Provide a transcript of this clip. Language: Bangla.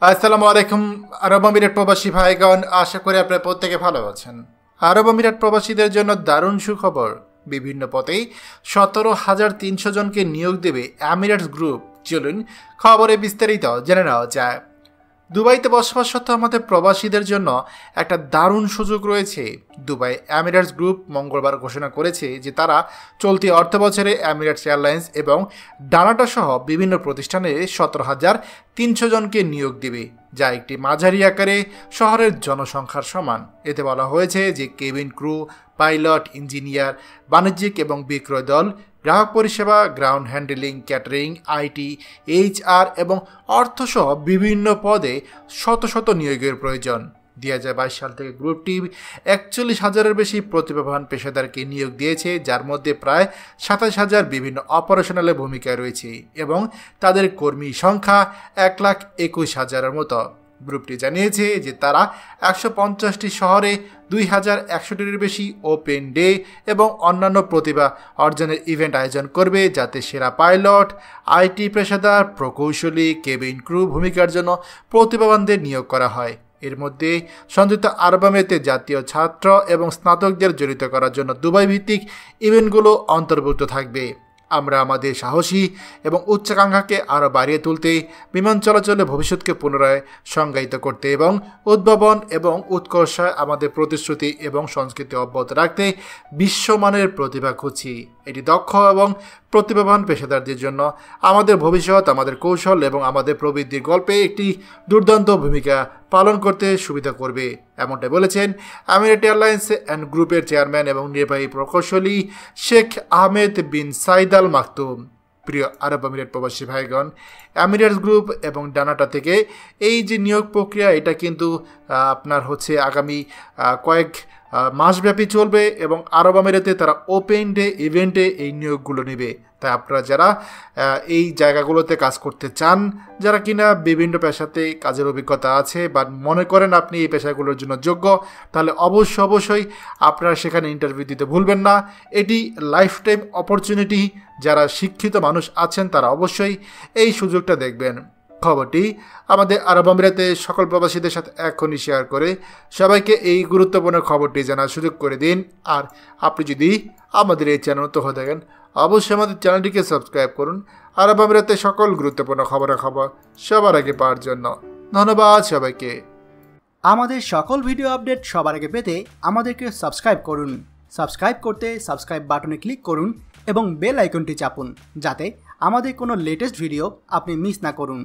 আসসালামু আলাইকুম আরব আমিরাত প্রবাসী ভাইগণ, আশা করি আপনারা প্রত্যেকে ভালো আছেন। আরব আমিরাত প্রবাসীদের জন্য দারুণ সুখবর। বিভিন্ন পদেই 17,300 জনকে নিয়োগ দেবে আমিরাটস গ্রুপ। চলুন খবরে বিস্তারিত জেনে নেওয়া যায়। দুবাইতে বসবাসরত আমাদের প্রবাসীদের জন্য একটা দারুণ সুযোগ রয়েছে। দুবাই আমিরাটস গ্রুপ মঙ্গলবার ঘোষণা করেছে যে তারা চলতি অর্থবছরে আমিরাটস এয়ারলাইন্স এবং ডানাটা সহ বিভিন্ন প্রতিষ্ঠানে 17,300 জনকে নিয়োগ দেবে, যা একটি মাঝারি আকারে শহরের জনসংখ্যার সমান। এতে বলা হয়েছে যে কেবিন ক্রু, পাইলট, ইঞ্জিনিয়ার, বাণিজ্যিক এবং বিক্রয় দল, গ্রাহক পরিষেবা, ground handling, catering, IT, HR এবং অর্থসহ বিভিন্ন পদে শত শত নিয়োগের প্রয়োজন। 2022 সাল থেকে গ্রুপটি 41,000-এর বেশি প্রতিভাবান পেশাদারকে নিয়োগ দিয়েছে, যার মধ্যে প্রায় 27,000 বিভিন্ন অপারেশনালে ভূমিকায় রয়েছে এবং তাদের কর্মী সংখ্যা 1,21,000-এর মতো। গ্রুপটি জানিয়েছে যে তারা 150টি শহরে 2,100-টির বেশি ওপেন ডে এবং অন্যান্য প্রতিভা অর্জনের ইভেন্ট আয়োজন করবে, যাতে সেরা পাইলট, আইটি পেশাদার, প্রকৌশলী, কেবিন ক্রু ভূমিকার জন্য প্রতিভাবানদের নিয়োগ করা হয়। এর মধ্যে সংযুক্ত আরব আমিরাতে জাতীয় ছাত্র এবং স্নাতকদের জড়িত করার জন্য দুবাই ভিত্তিক ইভেন্টগুলো অন্তর্ভুক্ত থাকবে। আমরা আমাদের সাহসী এবং উচ্চাকাঙ্ক্ষাকে আরও বাড়িয়ে তুলতে, বিমান চলাচলে ভবিষ্যৎকে পুনরায় সংজ্ঞায়িত করতে এবং উদ্ভাবন এবং উৎকর্ষায় আমাদের প্রতিশ্রুতি এবং সংস্কৃতি অব্যাহত রাখতে বিশ্বমানের প্রতিভা খুঁজছি। এটি দক্ষ এবং প্রতিভাবান পেশাদারদের জন্য আমাদের ভবিষ্যৎ, আমাদের কৌশল এবং আমাদের প্রবৃদ্ধির গল্পে একটি দুর্দান্ত ভূমিকা পালন করতে সুবিধা করবে, এমনটাই বলেছেন আমিরাট এয়ারলাইন্স অ্যান্ড গ্রুপের চেয়ারম্যান এবং নির্বাহী প্রকৌশলী শেখ আহমেদ বিন সাইদ আল মাকতুম। প্রিয় আরব আমিরাত প্রবাসী ভাইগণ, আমিরাটস গ্রুপ এবং ডানাটা থেকে এই যে নিয়োগ প্রক্রিয়া, এটা কিন্তু আপনার আগামী কয়েক মাসব্যাপী চলবে এবং আরব আমিরাতে তারা ওপেন ডে ইভেন্টে এই নিয়োগগুলো নেবে। তাই আপনারা যারা এই জায়গাগুলোতে কাজ করতে চান, যারা কিনা বিভিন্ন পেশাতে কাজের অভিজ্ঞতা আছে বা মনে করেন আপনি এই পেশাগুলোর জন্য যোগ্য, তাহলে অবশ্যই আপনারা সেখানে ইন্টারভিউ দিতে ভুলবেন না। এটি লাইফ টাইম অপরচুনিটি। যারা শিক্ষিত মানুষ আছেন তারা অবশ্যই এই সুযোগটা দেখবেন। খবরটি আমাদের আরব আমিরাতে সকল প্রবাসীদের সাথে এখনই শেয়ার করে সবাইকে এই গুরুত্বপূর্ণ খবরটি জানার সুযোগ করে দিন। আর আপনি যদি আমাদের এই চ্যানেল তো হয়ে থাকেন, অবশ্যই আমাদের চ্যানেলটিকে সাবস্ক্রাইব করুন আরব আমিরাতে সকল গুরুত্বপূর্ণ খবর সবার আগে পাওয়ার জন্য। ধন্যবাদ সবাইকে। আমাদের সকল ভিডিও আপডেট সবার আগে পেতে আমাদেরকে সাবস্ক্রাইব করুন। সাবস্ক্রাইব করতে সাবস্ক্রাইব বাটনে ক্লিক করুন এবং বেল আইকনটি চাপুন, যাতে আমাদের কোনো লেটেস্ট ভিডিও আপনি মিস না করুন।